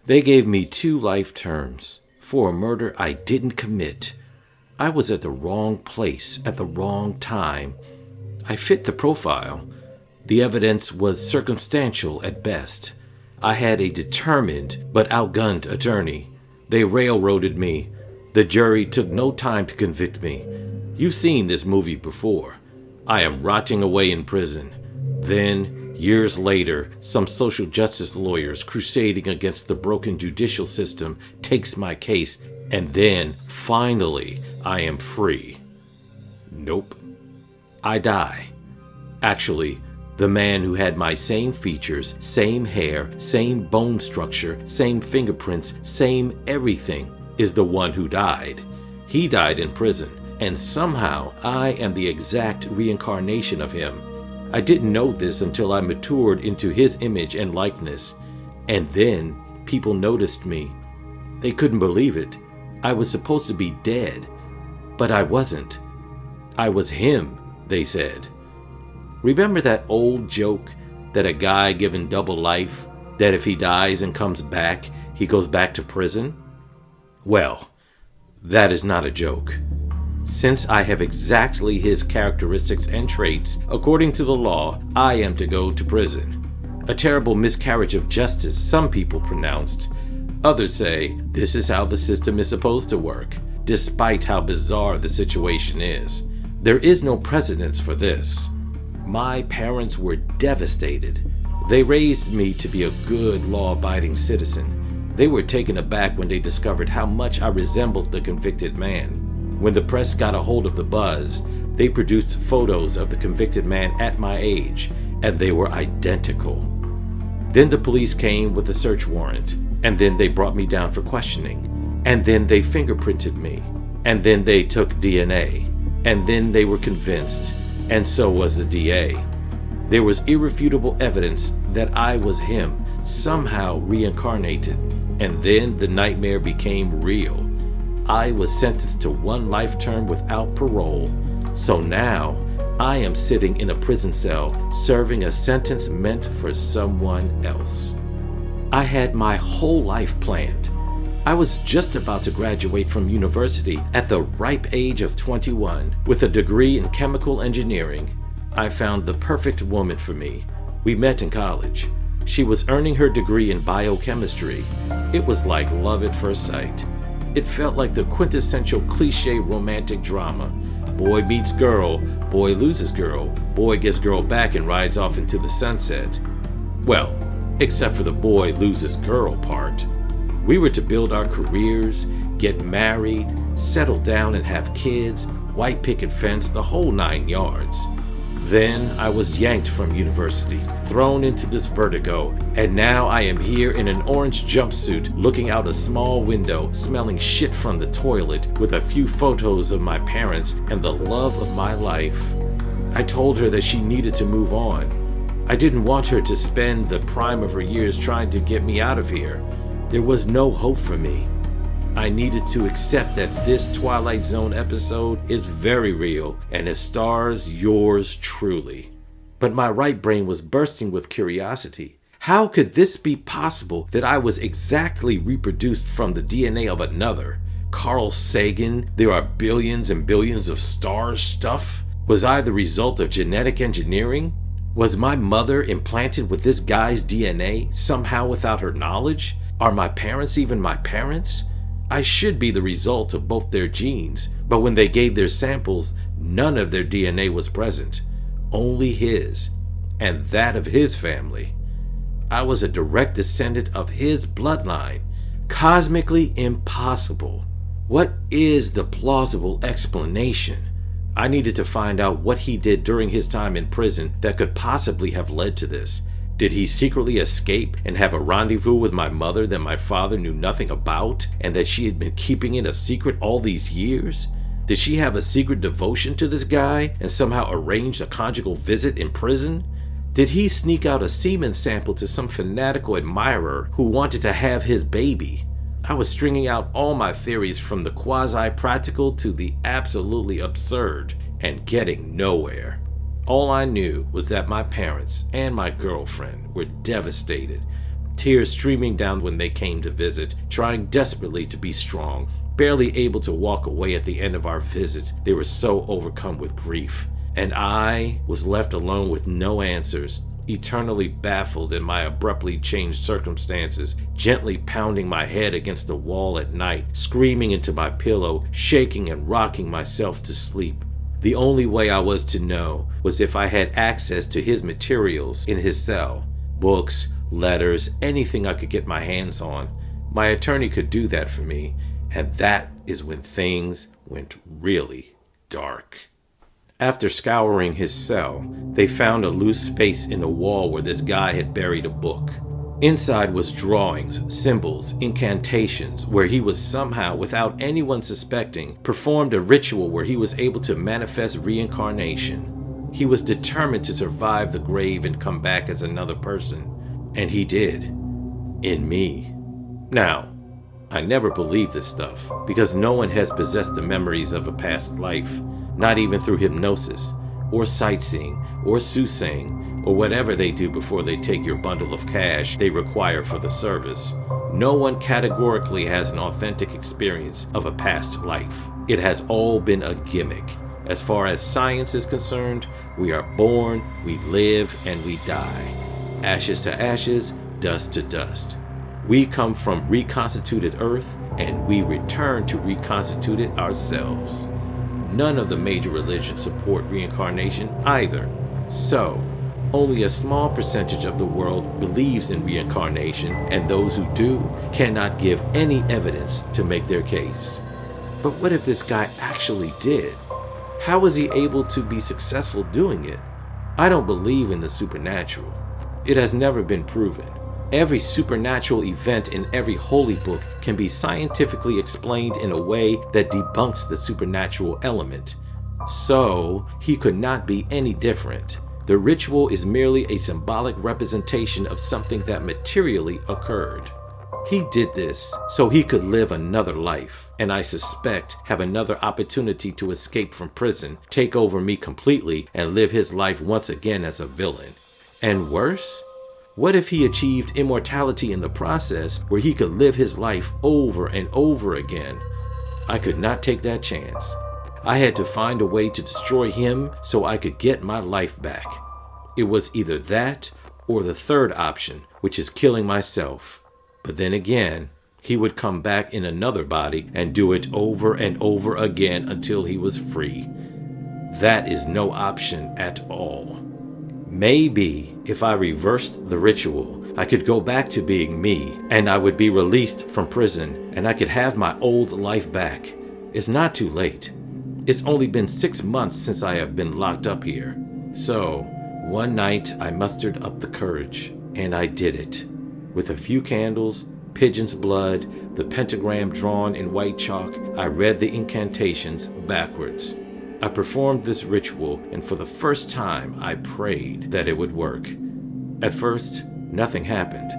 They gave me 2 life terms for a murder I didn't commit. I was at the wrong place at the wrong time. I fit the profile. The evidence was circumstantial at best. I had a determined but outgunned attorney. They railroaded me. The jury took no time to convict me. You've seen this movie before. I am rotting away in prison. Then, years later, some social justice lawyers crusading against the broken judicial system takes my case, and then, finally, I am free. Nope. I die. Actually, the man who had my same features, same hair, same bone structure, same fingerprints, same everything, is the one who died. He died in prison, and somehow I am the exact reincarnation of him. I didn't know this until I matured into his image and likeness, and then people noticed me. They couldn't believe it. I was supposed to be dead, but I wasn't. I was him, they said. Remember that old joke that a guy given double life, that if he dies and comes back, he goes back to prison? Well, that is not a joke. Since I have exactly his characteristics and traits, according to the law, I am to go to prison. A terrible miscarriage of justice, some people pronounced. Others say this is how the system is supposed to work, despite how bizarre the situation is. There is no precedence for this. My parents were devastated. They raised me to be a good, law-abiding citizen. They were taken aback when they discovered how much I resembled the convicted man. When the press got a hold of the buzz, they produced photos of the convicted man at my age, and they were identical. Then the police came with a search warrant, and then they brought me down for questioning, and then they fingerprinted me, and then they took DNA, and then they were convinced, and so was the DA. There was irrefutable evidence that I was him, somehow reincarnated, and then the nightmare became real. I was sentenced to 1 life term without parole, so now I am sitting in a prison cell serving a sentence meant for someone else. I had my whole life planned. I was just about to graduate from university at the ripe age of 21 with a degree in chemical engineering. I found the perfect woman for me. We met in college. She was earning her degree in biochemistry. It was like love at first sight. It felt like the quintessential cliche romantic drama. Boy meets girl, boy loses girl, boy gets girl back and rides off into the sunset. Well, except for the boy loses girl part. We were to build our careers, get married, settle down and have kids, white picket fence, the whole 9 yards. Then I was yanked from university, thrown into this vertigo, and now I am here in an orange jumpsuit looking out a small window, smelling shit from the toilet with a few photos of my parents and the love of my life. I told her that she needed to move on. I didn't want her to spend the prime of her years trying to get me out of here. There was no hope for me. I needed to accept that this Twilight Zone episode is very real and it stars yours truly. But my right brain was bursting with curiosity. How could this be possible that I was exactly reproduced from the DNA of another? Carl Sagan, there are billions and billions of stars stuff? Was I the result of genetic engineering? Was my mother implanted with this guy's DNA somehow without her knowledge? Are my parents even my parents? I should be the result of both their genes, but when they gave their samples, none of their DNA was present, only his, and that of his family. I was a direct descendant of his bloodline, cosmically impossible. What is the plausible explanation? I needed to find out what he did during his time in prison that could possibly have led to this. Did he secretly escape and have a rendezvous with my mother that my father knew nothing about and that she had been keeping it a secret all these years? Did she have a secret devotion to this guy and somehow arrange a conjugal visit in prison? Did he sneak out a semen sample to some fanatical admirer who wanted to have his baby? I was stringing out all my theories from the quasi-practical to the absolutely absurd and getting nowhere. All I knew was that my parents and my girlfriend were devastated. tears streaming down when they came to visit, trying desperately to be strong, barely able to walk away at the end of our visit. They were so overcome with grief. And I was left alone with no answers, eternally baffled in my abruptly changed circumstances, gently pounding my head against the wall at night, screaming into my pillow, shaking and rocking myself to sleep. The only way I was to know was if I had access to his materials in his cell. Books, letters, anything I could get my hands on. My attorney could do that for me, and that is when things went really dark. After scouring his cell, they found a loose space in the wall where this guy had buried a book. Inside was drawings, symbols, incantations, where he was somehow, without anyone suspecting, performed a ritual where he was able to manifest reincarnation. He was determined to survive the grave and come back as another person. And he did. In me. Now, I never believed this stuff, because no one has possessed the memories of a past life. Not even through hypnosis, or sightseeing, or soothsaying, or whatever they do before they take your bundle of cash they require for the service. No one categorically has an authentic experience of a past life. It has all been a gimmick. As far as science is concerned, we are born, we live, and we die. Ashes to ashes, dust to dust. We come from reconstituted earth, and we return to reconstituted ourselves. None of the major religions support reincarnation either. So, only a small percentage of the world believes in reincarnation, and those who do cannot give any evidence to make their case. But what if this guy actually did? How was he able to be successful doing it? I don't believe in the supernatural. It has never been proven. Every supernatural event in every holy book can be scientifically explained in a way that debunks the supernatural element. So, he could not be any different. The ritual is merely a symbolic representation of something that materially occurred. He did this so he could live another life, and I suspect have another opportunity to escape from prison, take over me completely, and live his life once again as a villain. And worse? What if he achieved immortality in the process where he could live his life over and over again? I could not take that chance. I had to find a way to destroy him so I could get my life back. It was either that or the third option, which is killing myself. But then again, he would come back in another body and do it over and over again until he was free. That is no option at all. Maybe if I reversed the ritual, I could go back to being me, and I would be released from prison, and I could have my old life back. It's not too late. It's only been 6 months since I have been locked up here. So, one night I mustered up the courage, and I did it. With a few candles, pigeon's blood, the pentagram drawn in white chalk, I read the incantations backwards. I performed this ritual, and for the first time, I prayed that it would work. At first, nothing happened.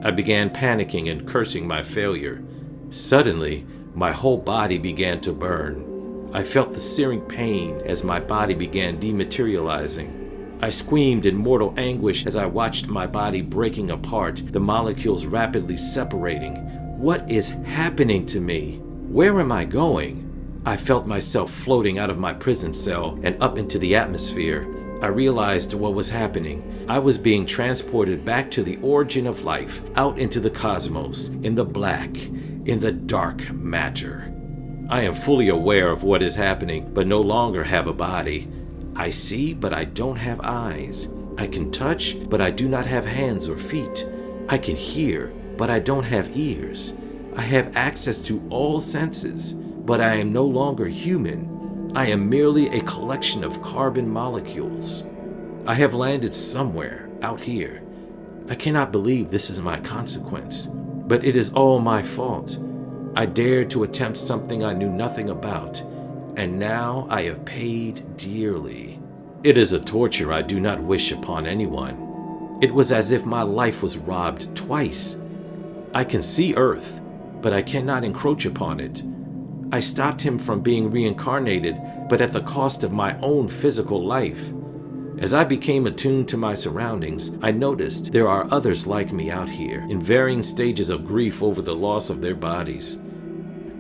I began panicking and cursing my failure. Suddenly, my whole body began to burn. I felt the searing pain as my body began dematerializing. I screamed in mortal anguish as I watched my body breaking apart, the molecules rapidly separating. What is happening to me? Where am I going? I felt myself floating out of my prison cell and up into the atmosphere. I realized what was happening. I was being transported back to the origin of life, out into the cosmos, in the black, in the dark matter. I am fully aware of what is happening, but no longer have a body. I see, but I don't have eyes. I can touch, but I do not have hands or feet. I can hear, but I don't have ears. I have access to all senses, but I am no longer human. I am merely a collection of carbon molecules. I have landed somewhere out here. I cannot believe this is my consequence, but it is all my fault. I dared to attempt something I knew nothing about, and now I have paid dearly. It is a torture I do not wish upon anyone. It was as if my life was robbed twice. I can see Earth, but I cannot encroach upon it. I stopped him from being reincarnated, but at the cost of my own physical life. As I became attuned to my surroundings, I noticed there are others like me out here, in varying stages of grief over the loss of their bodies.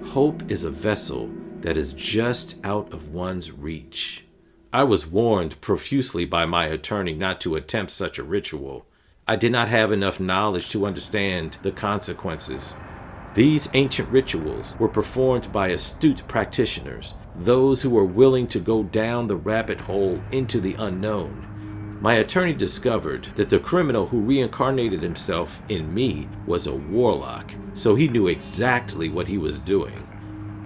Hope is a vessel that is just out of one's reach. I was warned profusely by my attorney not to attempt such a ritual. I did not have enough knowledge to understand the consequences. These ancient rituals were performed by astute practitioners, those who were willing to go down the rabbit hole into the unknown. My attorney discovered that the criminal who reincarnated himself in me was a warlock, so he knew exactly what he was doing.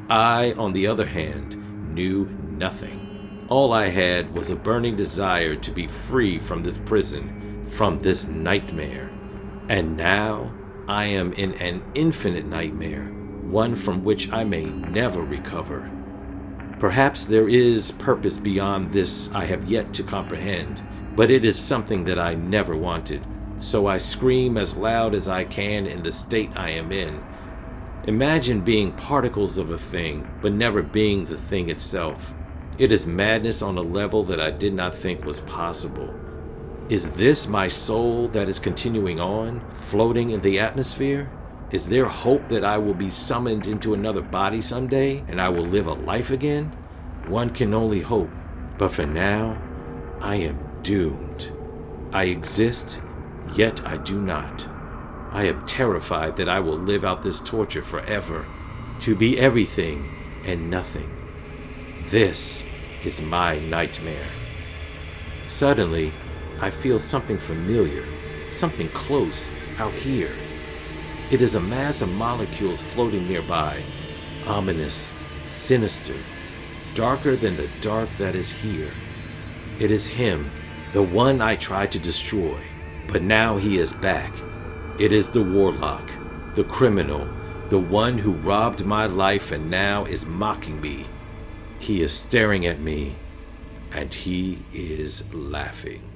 I, on the other hand, knew nothing. All I had was a burning desire to be free from this prison, from this nightmare. And now I am in an infinite nightmare, one from which I may never recover. Perhaps there is purpose beyond this I have yet to comprehend, but it is something that I never wanted, so I scream as loud as I can in the state I am in. Imagine being particles of a thing, but never being the thing itself. It is madness on a level that I did not think was possible. Is this my soul that is continuing on, floating in the atmosphere? Is there hope that I will be summoned into another body someday and I will live a life again? One can only hope, but for now, I am doomed. I exist, yet I do not. I am terrified that I will live out this torture forever, to be everything and nothing. This is my nightmare. Suddenly, I feel something familiar, something close out here. It is a mass of molecules floating nearby, ominous, sinister, darker than the dark that is here. It is him, the one I tried to destroy, but now he is back. It is the warlock, the criminal, the one who robbed my life and now is mocking me. He is staring at me, and he is laughing.